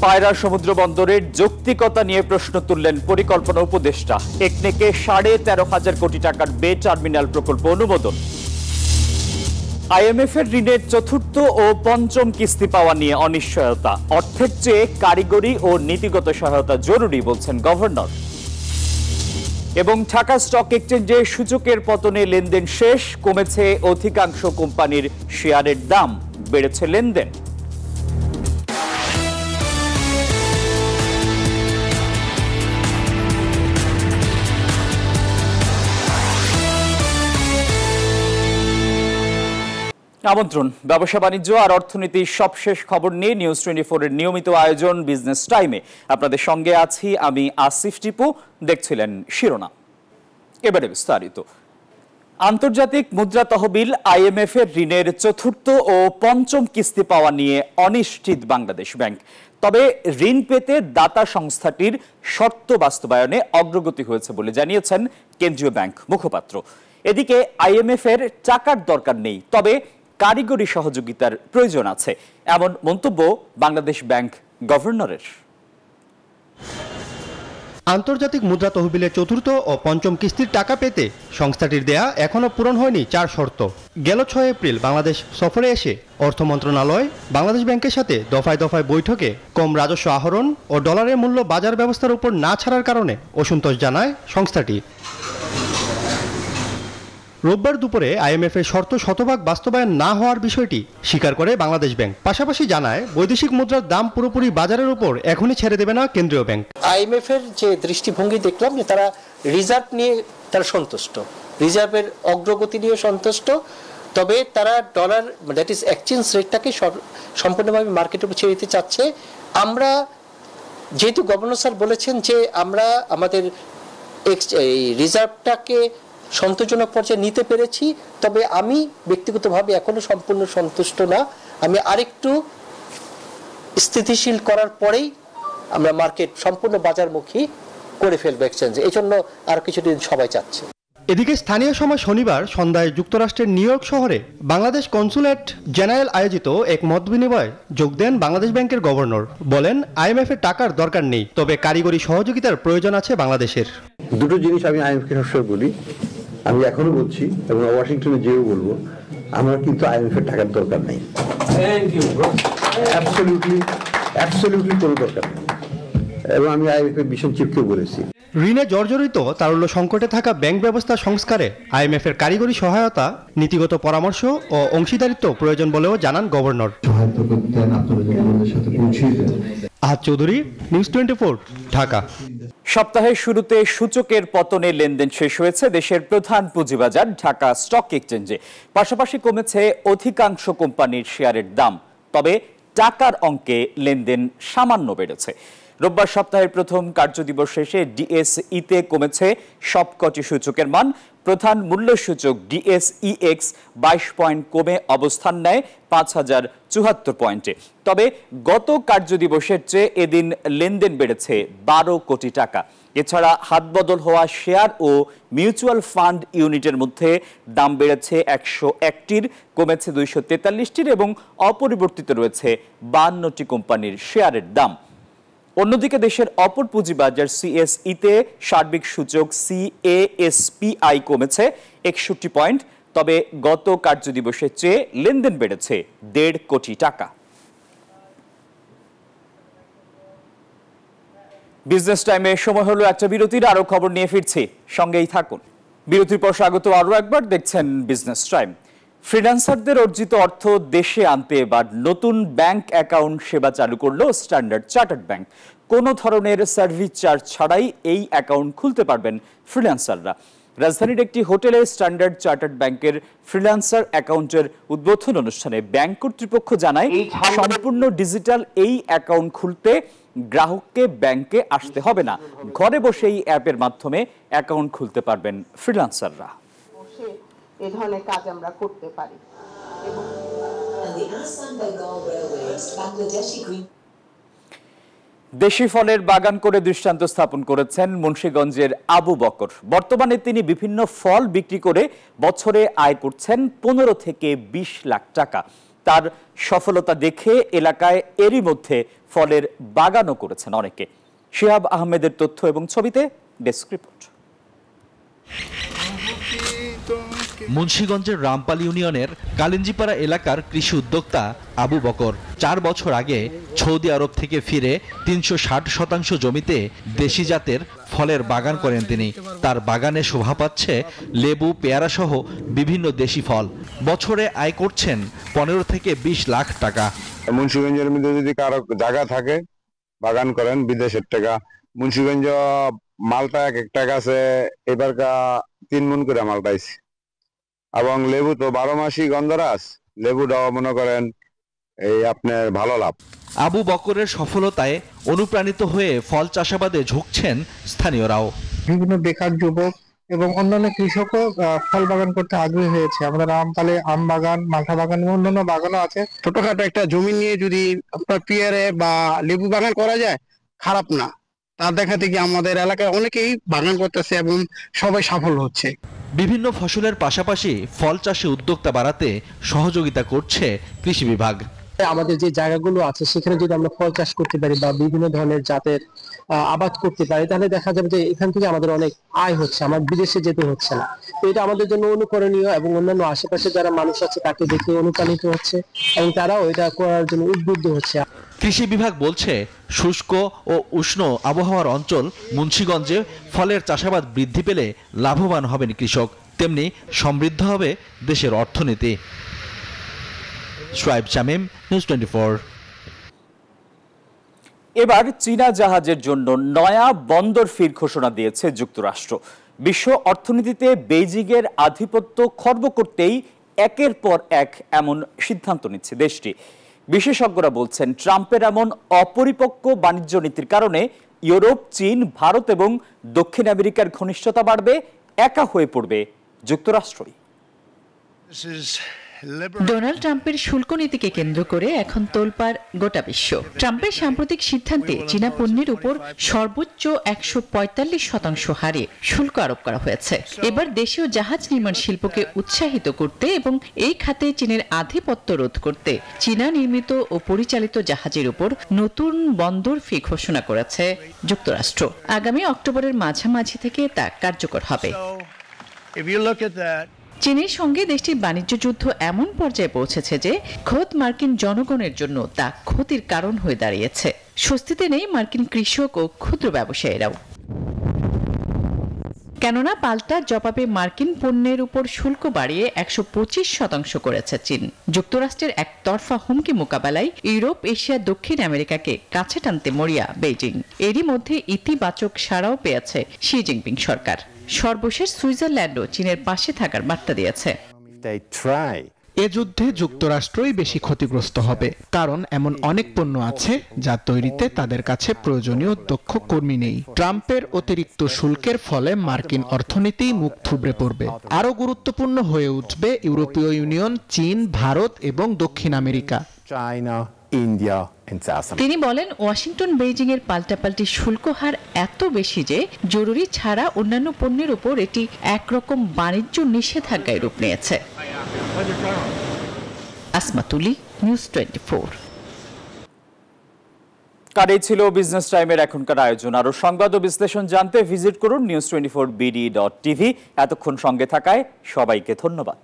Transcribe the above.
পায়রা সমুদ্র বন্দরের যৌক্তিকতা নিয়ে প্রশ্ন তুললেন পরিকল্পনা উপদেষ্টা। একনেকে 13,500 কোটি টাকার বে টার্মিনাল প্রকল্প অনুমোদন। আইএমএফ এর ঋণের চতুর্থ ও পঞ্চম কিস্তি পাওয়া নিয়ে অনিশ্চয়তা। অর্থের চেয়ে কারিগরি ও নীতিগত সহায়তা জরুরি বলছেন গভর্নর। এবং ঢাকা স্টক এক্সচেঞ্জে সূচকের পতনে লেনদেন শেষ, কমেছে অধিকাংশ কোম্পানির শেয়ারের দাম, বেড়েছে লেনদেন। আমন্ত্রণ ব্যবসা বাণিজ্য আর অর্থনীতির সবশেষ খবর নিয়ে নিউজ 24 এর নিয়মিত আয়োজন বিজনেস টাইমে আপনাদের সঙ্গে আছি আমি আসিফ টিপু। দেখছিলেন শিরোনাম, এবারে বিস্তারিত। আন্তর্জাতিক মুদ্রা তহবিল আইএমএফ এর ঋণের চতুর্থ ও পঞ্চম কিস্তি পাওয়া নিয়ে অনিশ্চিত বাংলাদেশ ব্যাংক। তবে ঋণ পেতে দাতা সংস্থাটির শর্ত বাস্তবায়নে অগ্রগতি হয়েছে বলে জানিয়েছেন কেন্দ্রীয় ব্যাংক মুখপাত্র। এদিকে আইএমএফ এর টাকার দরকার নেই, তবে কারিগরি সহযোগিতার প্রয়োজন আছে, এমন মন্তব্য বাংলাদেশ ব্যাংক গভর্নরের। আন্তর্জাতিক মুদ্রা তহবিলের চতুর্থ ও পঞ্চম কিস্তির টাকা পেতে সংস্থাটির দেয়া এখনো পূরণ হয়নি 4 শর্ত। গেল 6 এপ্রিল বাংলাদেশ সফরে এসে অর্থ মন্ত্রণালয় বাংলাদেশ ব্যাংকের সাথে দফায় দফায় বৈঠকে কম রাজস্ব আহরণ ও ডলারের মূল্য বাজার ব্যবস্থার উপর না ছাড়ার কারণে অসন্তোষ জানায় সংস্থাটি। রোববার দুপুরে আইএমএফ এর শর্ত শতভাগ বাস্তবায়ন না হওয়ার বিষয়টি স্বীকার করে বাংলাদেশ ব্যাংক, পাশাপাশি জানায় বৈদেশিক মুদ্রার দাম পুরোপুরি বাজারের উপর এখনই ছেড়ে দেবে না কেন্দ্রীয় ব্যাংক। আইএমএফ এর যে দৃষ্টিভঙ্গি দেখলাম যে তারা রিজার্ভ নিয়ে তারা সন্তুষ্ট, রিজার্ভের অগ্রগতি নিয়ে সন্তুষ্ট, তবে তারা ডলার দ্যাট ইজ এক্সচেঞ্জ রেটটাকে সম্পূর্ণভাবে মার্কেটের উপর ছেড়ে দিতে চাচ্ছে। আমরা যেহেতু গভর্নর স্যার বলেছেন যে আমরা আমাদের এই রিজার্ভটাকে সন্তোষজনক পর্যায়ে নিতে পেরেছি, তবে আমি ব্যক্তিগতভাবে এখনো সম্পূর্ণ সন্তুষ্ট না। আমি আরেকটু স্থিতিশীল করার পরেই আমরা মার্কেট সম্পূর্ণ বাজারমুখী করে ফেলবো এক্সচেঞ্জ, এই জন্য আরো কিছুদিন সবাই চাচ্ছে। এদিকে স্থানীয় সময় শনিবার সন্ধ্যায় যুক্তরাষ্ট্রের নিউ ইয়র্ক শহরে বাংলাদেশ কনসুলেট জেনারেল আয়োজিত এক মত বিনিময়ে যোগ দেন বাংলাদেশ ব্যাংকের গভর্নর। বলেন আইএমএফ এর টাকার দরকার নেই, তবে কারিগরি সহযোগিতার প্রয়োজন আছে বাংলাদেশের। দুটো জিনিস আমি আইএমএফকে সবসময় বলি, আমি এখনো বলছি এবং ওয়াশিংটনে যেও বলবো, আমরা কিন্তু আইএমএফ এর টাকার দরকার নেই, অ্যাবসলিউটলি কোনো দরকার নেই। এবং আমি আইএমএফ এর মিশন চিফকেও বলেছি, ঋণে জর্জরিত তারল্য সংকটে থাকা ব্যাংক ব্যবস্থা সংস্কারে আইএমএফ এর কারিগরি সহায়তা, নীতিগত পরামর্শ ও অংশীদারিত্ব প্রয়োজন বলেও জানান গভর্নর। আহাদ চৌধুরী, নিউজ 24, ঢাকা। সপ্তাহের শুরুতে সূচকের পতনে লেনদেন শেষ হয়েছে দেশের প্রধান পুঁজিবাজার ঢাকা স্টক এক্সচেঞ্জে। পাশাপাশি কমেছে অধিকাংশ কোম্পানির শেয়ারের দাম, তবে টাকার অঙ্কে লেনদেন সামান্য বেড়েছে। রোববার সপ্তাহের প্রথম কার্যদিবস শেষে ডিএসইতে কমেছে সবকটি সূচকের মান। প্রধান মূল্য সূচক ডিএসইএক্স 22 পয়েন্ট কমে অবস্থান নেয় 5074 পয়েন্টে। তবে গত কার্যদিবসের চেয়ে এদিন লেনদেন বেড়েছে 12 কোটি টাকা। এছাড়া হাতবদল হওয়া শেয়ার ও মিউচুয়াল ফান্ড ইউনিটের মধ্যে দাম বেড়েছে 101টির, কমেছে 243টির এবং অপরিবর্তিত রয়েছে 52টি কোম্পানির শেয়ারের দাম। অন্যদিকে দেশের অপর পুঁজিবাজার সিএসইতে সার্বিক সূচক সিএএসপিআই কমেছে 61 পয়েন্ট, তবে গত কার্যদিবসের চেয়ে লেনদেন বেড়েছে 1.5 কোটি টাকা। বিজনেস টাইমে সময় হলো একটা বিরতির, আরো খবর নিয়ে ফিরছি, সঙ্গেই থাকুন। বিরতির পর স্বাগত আরো একবার, দেখছেন বিজনেস টাইম। ফ্রিল্যান্সারদের অর্জিত অর্থ দেশে আনতে এবার নতুন ব্যাংক অ্যাকাউন্ট সেবা চালু করলো স্ট্যান্ডার্ড চার্টার্ড ব্যাংক। কোনো ধরনের সার্ভিস চার্জ ছাড়াই এই অ্যাকাউন্ট খুলতে পারবেন ফ্রিল্যান্সাররা। রাজধানীর একটি হোটেলে স্ট্যান্ডার্ড চার্টার্ড ব্যাংকের ফ্রিল্যান্সার অ্যাকাউন্টের উদ্বোধন অনুষ্ঠানে ব্যাংক কর্তৃপক্ষ জানায়, সম্পূর্ণ ডিজিটাল এই অ্যাকাউন্ট খুলতে গ্রাহককে ব্যাংকে আসতে হবে না, ঘরে বসেই অ্যাপের মাধ্যমে অ্যাকাউন্ট খুলতে পারবেন ফ্রিল্যান্সাররা। এই ধরনের কাজ আমরা করতে পারি। দেশি ফলের বাগান করে দৃষ্টান্ত স্থাপন করেছেন মুন্সিগঞ্জের আবু বকর। বর্তমানে তিনি বিভিন্ন ফল বিক্রি করে বছরে আয় করছেন 15 থেকে 20 লাখ টাকা। তার সফলতা দেখে এলাকায় এরই মধ্যে ফলের বাগানও করেছেন অনেকে। শিহাব আহমেদের তথ্য এবং ছবিতে ডেস্ক রিপোর্ট। মুন্সিগঞ্জের রামপাল ইউনিয়নের কালিঞ্জিপাড়া এলাকার কৃষি উদ্যোক্তা আবু বকর 4 বছর আগে সৌদি আরব থেকে ফিরে 360 জমিতে দেশি জাতের ফলের বাগান করেন তিনি। তার বাগানে শোভা পাচ্ছে লেবু, পেয়ারা সহ বিভিন্ন দেশি ফল। বছরে আয় করছেন 15 থেকে 20 লাখ টাকা। মুন্সিগঞ্জের মধ্যে যদি কারো জায়গা থাকে বাগান করেন, বিদেশের টাকা। মুন্সিগঞ্জ মালটা এক টাকা আছে, এবার 3 মণ করে মালটা আইছে। এবং লেবু তো 12 মাসই গন্ধরাজ, লেবুটাও মনে করেন এই আপনার ভালো লাভ। আবু বকরের সফলতায় অনুপ্রাণিত হয়ে ফল চাষাবাদে ঝুঁকছেন স্থানীয়রাও। বিভিন্ন বেকার যুবক এবং অন্যান্য কৃষকও ফল বাগান করতে আগ্রহী হয়েছে। আমাদের আমতলে আম বাগান, মালটা বাগান এবং অন্যান্য বাগানও আছে। ছোটখাটো একটা জমি নিয়ে যদি আপনার পেয়ারে বা লেবু বাগান করা যায়, খারাপ না। তার দেখা থেকে আমাদের এলাকায় অনেকেই বাগান করতেছে এবং সবাই সফল হচ্ছে। বিভিন্ন ফসলের পাশাপাশি ফল চাষে উদ্যোক্তা বাড়াতে সহযোগিতা করছে কৃষি বিভাগ। আমাদের যে জায়গাগুলো আছে সেখানে যদি আমরা ফল চাষ করতে পারি বা বিভিন্ন ধরনের জাতের আবাদ করতে পারি, তাহলে দেখা যাবে যে এখান থেকে আমাদের অনেক আয় হচ্ছে, আমার বিদেশে যেতে হচ্ছে না। তো এটা আমাদের জন্য অনুকরণীয় এবং অন্যান্য আশেপাশে যারা মানুষ আছে তাকে দেখে অনুপ্রাণিত হচ্ছে এবং তারাও এটা করার জন্য উদ্বুদ্ধ হচ্ছে। কৃষি বিভাগ বলছে শুষ্ক ও উষ্ণ আবহাওয়ার অঞ্চল মুন্সিগঞ্জে ফলের চাষাবাদ বৃদ্ধি পেলে লাভবান হবেন কৃষক, তেমনি সমৃদ্ধ হবে দেশের অর্থনীতি। সোয়াইব শামীম, নিউজ 24। এবার চীনা জাহাজের জন্য নয়া বন্দর ফির ঘোষণা দিয়েছে যুক্তরাষ্ট্র। বিশ্ব অর্থনীতিতে বেইজিংয়ের আধিপত্য খর্ব করতেই একের পর এক এমন সিদ্ধান্ত নিচ্ছে দেশটি। বিশেষজ্ঞরা বলছেন ট্রাম্পের এমন অপরিপক্ক বাণিজ্য নীতির কারণে ইউরোপ, চীন, ভারত এবং দক্ষিণ আমেরিকার ঘনিষ্ঠতা বাড়বে, একা হয়ে পড়বে যুক্তরাষ্ট্রই। ডোনাল্ড ট্রাম্পের শুল্ক নীতিকে কেন্দ্র করে এখন তোলপাড় গোটা বিশ্ব। ট্রাম্পের সাম্প্রতিক সিদ্ধান্তে চীনা পণ্যের উপর সর্বোচ্চ 145% হারে শুল্ক আরোপ করা হয়েছে। এবার দেশীয় জাহাজ নির্মাণ শিল্পকে উৎসাহিত করতে এবং এই খাতে চীনের আধিপত্য রোধ করতে চীনা নির্মিত ও পরিচালিত জাহাজের উপর নতুন বন্দর ফি ঘোষণা করেছে যুক্তরাষ্ট্র। আগামী অক্টোবরের মাঝামাঝি থেকে তা কার্যকর হবে। চীনের সঙ্গে দেশটির বাণিজ্য যুদ্ধ এমন পর্যায়ে পৌঁছেছে যে খোদ মার্কিন জনগণের জন্য তা ক্ষতির কারণ হয়ে দাঁড়িয়েছে। স্বস্তিতে নেই মার্কিন কৃষক ও ক্ষুদ্র ব্যবসায়ীরাও। কেননা পাল্টা জবাবে মার্কিন পণ্যের উপর শুল্ক বাড়িয়ে 125% করেছে চীন। যুক্তরাষ্ট্রের একতরফা হুমকি মোকাবেলায় ইউরোপ, এশিয়া, দক্ষিণ আমেরিকাকে কাছে টানতে মরিয়া বেইজিং। এরই মধ্যে ইতিবাচক সাড়াও পেয়েছে শি জিনপিং সরকার। সর্বশেষ সুইজারল্যান্ডও চীনের পাশে থাকার বার্তা দিয়েছে। এ যুদ্ধে যুক্তরাষ্ট্রই বেশি ক্ষতিগ্রস্ত হবে, কারণ এমন অনেক পণ্য আছে যা তৈরিতে তাদের কাছে প্রয়োজনীয় দক্ষ কর্মী নেই। ট্রাম্পের অতিরিক্ত শুল্কের ফলে মার্কিন অর্থনীতি মুখ থুবড়ে পড়বে। আরও গুরুত্বপূর্ণ হয়ে উঠবে ইউরোপীয় ইউনিয়ন, চীন, ভারত এবং দক্ষিণ আমেরিকা। তিনি বলেন, ওয়াশিংটন বেইজিং এর পাল্টাপাল্টি শুল্ক হার এত বেশি যে জরুরি ছাড়া অন্যান্য পণ্যের উপর এটি একরকম বাণিজ্য নিষেধাজ্ঞায় রূপ নিয়েছে। আসমাতুলি, নিউজ 24। কারেই ছিল বিজনেস টাইমের এখনকার আয়োজন। আরো সংবাদ ও বিশ্লেষণ জানতে ভিজিট করুন news24bd.tv। এতক্ষণ সঙ্গে থাকায় সবাইকে ধন্যবাদ।